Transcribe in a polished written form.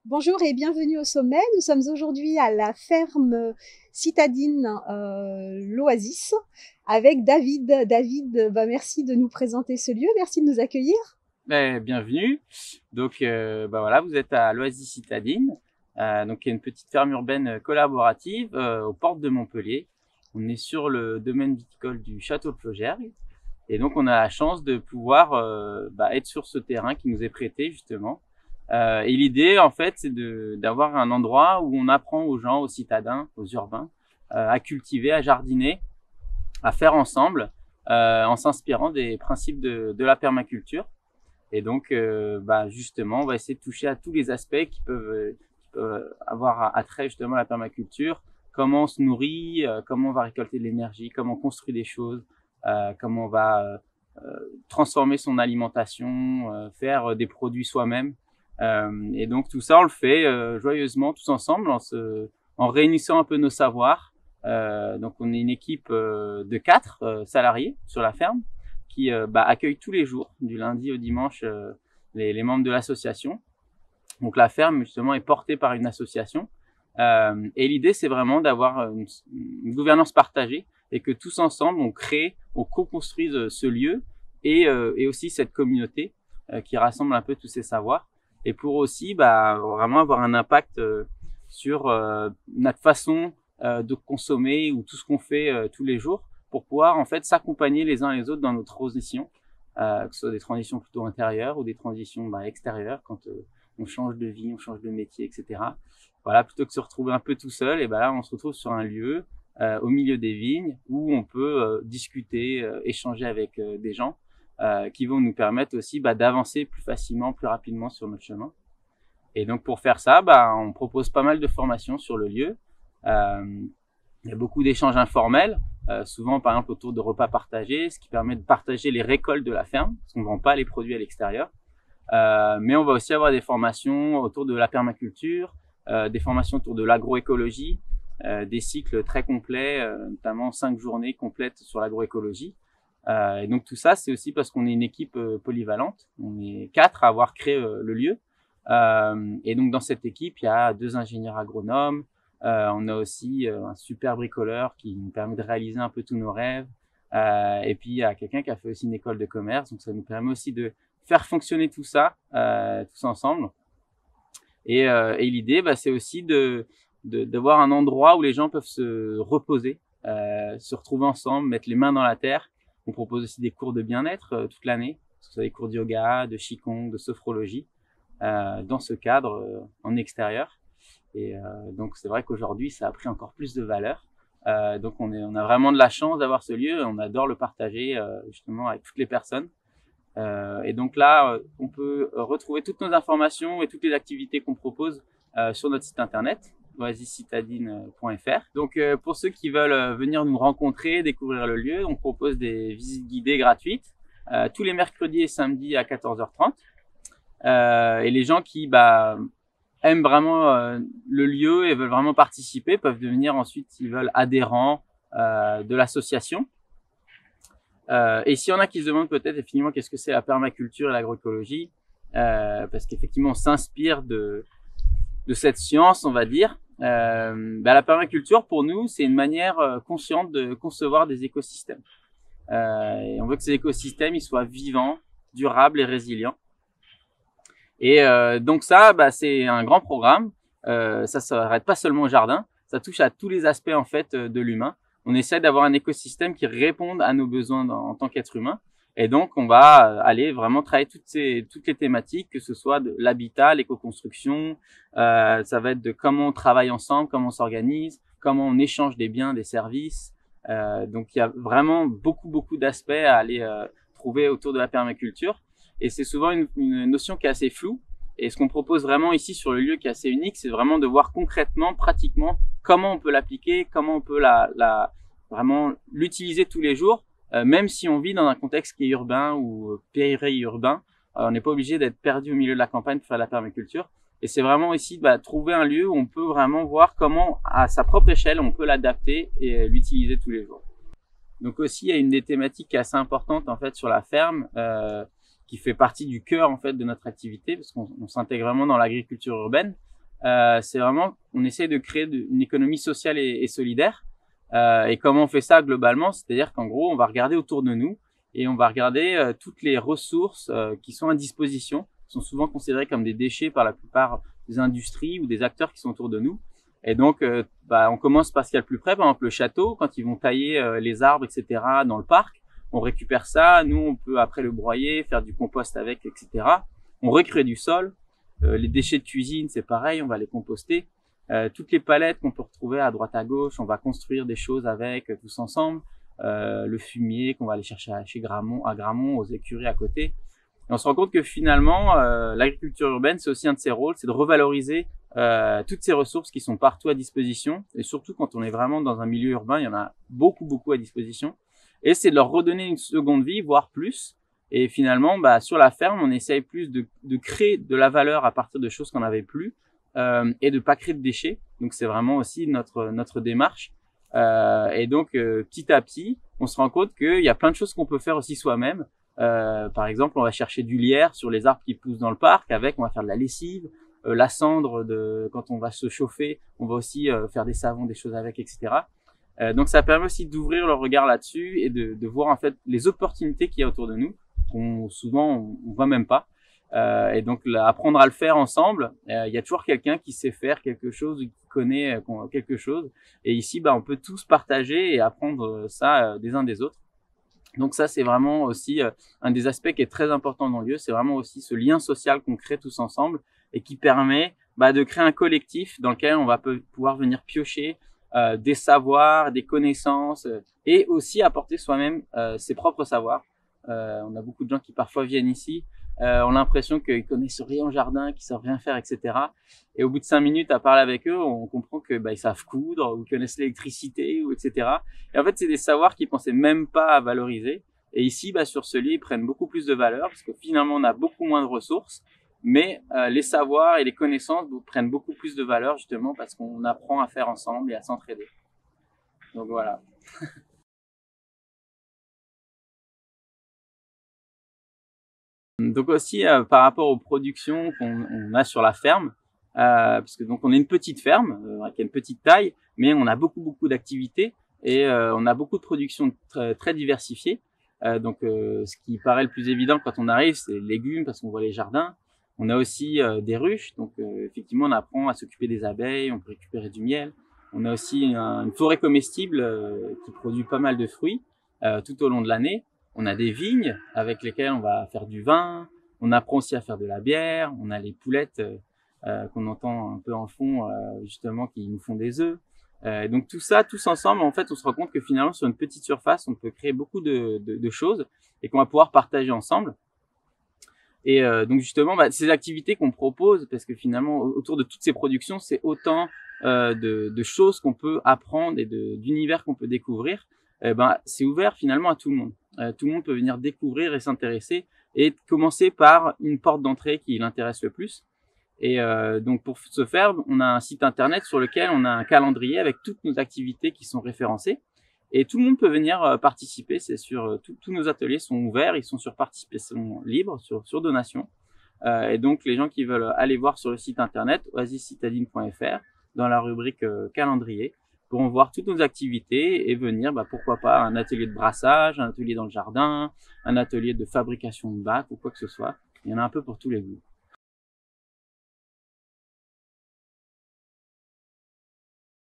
Bonjour et bienvenue au sommet. Nous sommes aujourd'hui à la ferme citadine l'Oasis avec David. David, merci de nous présenter ce lieu, merci de nous accueillir. Bienvenue. Donc, voilà, vous êtes à l'Oasis Citadine, donc il y a une petite ferme urbaine collaborative aux portes de Montpellier. On est sur le domaine viticole du Château de Flaugergues, et donc on a la chance de pouvoir être sur ce terrain qui nous est prêté justement. Et l'idée, en fait, c'est d'avoir un endroit où on apprend aux gens, aux citadins, aux urbains, à cultiver, à jardiner, à faire ensemble, en s'inspirant des principes de la permaculture. Et donc, justement, on va essayer de toucher à tous les aspects qui peuvent avoir attrait justement à la permaculture. Comment on se nourrit, comment on va récolter de l'énergie, comment on construit des choses, comment on va transformer son alimentation, faire des produits soi-même. Et donc tout ça, on le fait joyeusement tous ensemble en réunissant un peu nos savoirs. Donc on est une équipe de 4 salariés sur la ferme qui accueille tous les jours, du lundi au dimanche, les membres de l'association. Donc la ferme justement est portée par une association. Et l'idée, c'est vraiment d'avoir une gouvernance partagée et que tous ensemble, on co-construise ce lieu et aussi cette communauté qui rassemble un peu tous ces savoirs. Et pour aussi vraiment avoir un impact sur notre façon de consommer ou tout ce qu'on fait tous les jours pour pouvoir en fait s'accompagner les uns les autres dans nos transitions, que ce soit des transitions plutôt intérieures ou des transitions extérieures quand on change de vie, on change de métier, etc. Voilà, plutôt que de se retrouver un peu tout seul, et là on se retrouve sur un lieu au milieu des vignes où on peut discuter, échanger avec des gens qui vont nous permettre aussi d'avancer plus facilement, plus rapidement sur notre chemin. Et donc pour faire ça, on propose pas mal de formations sur le lieu. Il y a beaucoup d'échanges informels, souvent par exemple autour de repas partagés, ce qui permet de partager les récoltes de la ferme, parce qu'on ne vend pas les produits à l'extérieur. Mais on va aussi avoir des formations autour de la permaculture, des formations autour de l'agroécologie, des cycles très complets, notamment 5 journées complètes sur l'agroécologie. Et donc tout ça, c'est aussi parce qu'on est une équipe polyvalente. On est 4 à avoir créé le lieu. Et donc dans cette équipe, il y a 2 ingénieurs agronomes. On a aussi un super bricoleur qui nous permet de réaliser un peu tous nos rêves. Et puis il y a quelqu'un qui a fait aussi une école de commerce, donc ça nous permet aussi de faire fonctionner tout ça tous ensemble. Et l'idée, c'est aussi d'avoir un endroit où les gens peuvent se reposer, se retrouver ensemble, mettre les mains dans la terre. On propose aussi des cours de bien-être toute l'année, que ce soit des cours de yoga, de qigong, de sophrologie, dans ce cadre en extérieur. Et donc c'est vrai qu'aujourd'hui, ça a pris encore plus de valeur. Donc on a vraiment de la chance d'avoir ce lieu. On adore le partager justement avec toutes les personnes. Et donc là, on peut retrouver toutes nos informations et toutes les activités qu'on propose sur notre site internet oasiscitadine.fr. Donc pour ceux qui veulent venir nous rencontrer, découvrir le lieu, on propose des visites guidées gratuites tous les mercredis et samedis à 14h30. Et les gens qui aiment vraiment le lieu et veulent vraiment participer peuvent devenir ensuite, s'ils veulent, adhérents de l'association. Et s'il y en a qui se demandent peut-être effectivement qu'est-ce que c'est la permaculture et l'agroécologie, parce qu'effectivement on s'inspire de cette science, on va dire. La permaculture pour nous c'est une manière consciente de concevoir des écosystèmes. Et on veut que ces écosystèmes ils soient vivants, durables et résilients. Et donc ça, c'est un grand programme. Ça s'arrête pas seulement au jardin, ça touche à tous les aspects en fait de l'humain. On essaie d'avoir un écosystème qui réponde à nos besoins en tant qu'être humain. Et donc, on va aller vraiment travailler toutes les thématiques, que ce soit de l'habitat, l'éco-construction, ça va être de comment on travaille ensemble, comment on s'organise, comment on échange des biens, des services. Donc, il y a vraiment beaucoup d'aspects à aller trouver autour de la permaculture. Et c'est souvent une notion qui est assez floue. Et ce qu'on propose vraiment ici sur le lieu qui est assez unique, c'est vraiment de voir concrètement, pratiquement, comment on peut l'appliquer, comment on peut vraiment l'utiliser tous les jours, même si on vit dans un contexte qui est urbain ou périurbain. On n'est pas obligé d'être perdu au milieu de la campagne pour faire la permaculture. Et c'est vraiment ici trouver un lieu où on peut vraiment voir comment, à sa propre échelle, on peut l'adapter et l'utiliser tous les jours. Donc aussi, il y a une des thématiques qui est assez importante en fait sur la ferme, qui fait partie du cœur en fait de notre activité, parce qu'on s'intègre vraiment dans l'agriculture urbaine. c'est vraiment, on essaie de créer une économie sociale et solidaire. Et comment on fait ça globalement? C'est-à-dire qu'en gros, on va regarder autour de nous et on va regarder toutes les ressources qui sont à disposition, qui sont souvent considérées comme des déchets par la plupart des industries ou des acteurs qui sont autour de nous. Et donc, on commence par ce qu'il y a le plus près, par exemple le château, quand ils vont tailler les arbres, etc., dans le parc, on récupère ça, nous on peut après le broyer, faire du compost avec, etc. On recrée du sol. Les déchets de cuisine, c'est pareil, on va les composter. Toutes les palettes qu'on peut retrouver à droite à gauche, on va construire des choses avec tous ensemble. Le fumier qu'on va aller chercher à Gramont, aux écuries à côté. Et on se rend compte que finalement, l'agriculture urbaine, c'est aussi un de ses rôles, c'est de revaloriser toutes ces ressources qui sont partout à disposition. Et surtout quand on est vraiment dans un milieu urbain, il y en a beaucoup à disposition. Et c'est de leur redonner une seconde vie, voire plus. Et finalement, sur la ferme, on essaye plus de créer de la valeur à partir de choses qu'on n'avait plus et de pas créer de déchets. Donc c'est vraiment aussi notre démarche. Et donc petit à petit, on se rend compte qu'il y a plein de choses qu'on peut faire aussi soi-même. Par exemple, on va chercher du lierre sur les arbres qui poussent dans le parc. On va faire de la lessive, la cendre quand on va se chauffer, on va aussi faire des savons, des choses avec, etc. Donc ça permet aussi d'ouvrir le regard là-dessus et de voir en fait les opportunités qu'il y a autour de nous, qu'on souvent on voit même pas. Et donc apprendre à le faire ensemble. Il y a toujours quelqu'un qui sait faire quelque chose, qui connaît quelque chose. Et ici, on peut tous partager et apprendre ça des uns des autres. Donc ça, c'est vraiment aussi un des aspects qui est très important dans le lieu. C'est vraiment aussi ce lien social qu'on crée tous ensemble et qui permet de créer un collectif dans lequel on va pouvoir venir piocher des savoirs, des connaissances et aussi apporter soi-même ses propres savoirs. On a beaucoup de gens qui parfois viennent ici, ont l'impression qu'ils connaissent rien au jardin, qu'ils savent rien faire, etc. Et au bout de 5 minutes à parler avec eux, on comprend que ils savent coudre, ou connaissent l'électricité, ou etc. Et en fait, c'est des savoirs qu'ils pensaient même pas à valoriser. Et ici, sur ce lieu, ils prennent beaucoup plus de valeur parce que finalement, on a beaucoup moins de ressources, mais les savoirs et les connaissances prennent beaucoup plus de valeur justement parce qu'on apprend à faire ensemble et à s'entraider. Donc voilà. Donc aussi par rapport aux productions qu'on a sur la ferme, parce que donc on est une petite ferme qui a une petite taille, mais on a beaucoup d'activités et on a beaucoup de productions très diversifiées. Donc ce qui paraît le plus évident quand on arrive, c'est les légumes parce qu'on voit les jardins. On a aussi des ruches, donc effectivement on apprend à s'occuper des abeilles, on peut récupérer du miel. On a aussi une forêt comestible qui produit pas mal de fruits tout au long de l'année. On a des vignes avec lesquelles on va faire du vin. On apprend aussi à faire de la bière. On a les poulettes qu'on entend un peu en fond, justement, qui nous font des œufs. Donc tout ça, tous ensemble, en fait, on se rend compte que finalement, sur une petite surface, on peut créer beaucoup de choses et qu'on va pouvoir partager ensemble. Et donc justement, ces activités qu'on propose, parce que finalement, autour de toutes ces productions, c'est autant de choses qu'on peut apprendre et d'univers qu'on peut découvrir. C'est ouvert finalement à tout le monde. Tout le monde peut venir découvrir et s'intéresser et commencer par une porte d'entrée qui l'intéresse le plus. Et donc pour ce faire, on a un site internet sur lequel on a un calendrier avec toutes nos activités qui sont référencées. Et tout le monde peut venir participer. C'est tous nos ateliers sont ouverts, ils sont sur participation libre, sur donation. Et donc les gens qui veulent aller voir sur le site internet oasiscitadine.fr dans la rubrique calendrier pourront voir toutes nos activités et venir, pourquoi pas, un atelier de brassage, un atelier dans le jardin, un atelier de fabrication de bacs ou quoi que ce soit. Il y en a un peu pour tous les goûts.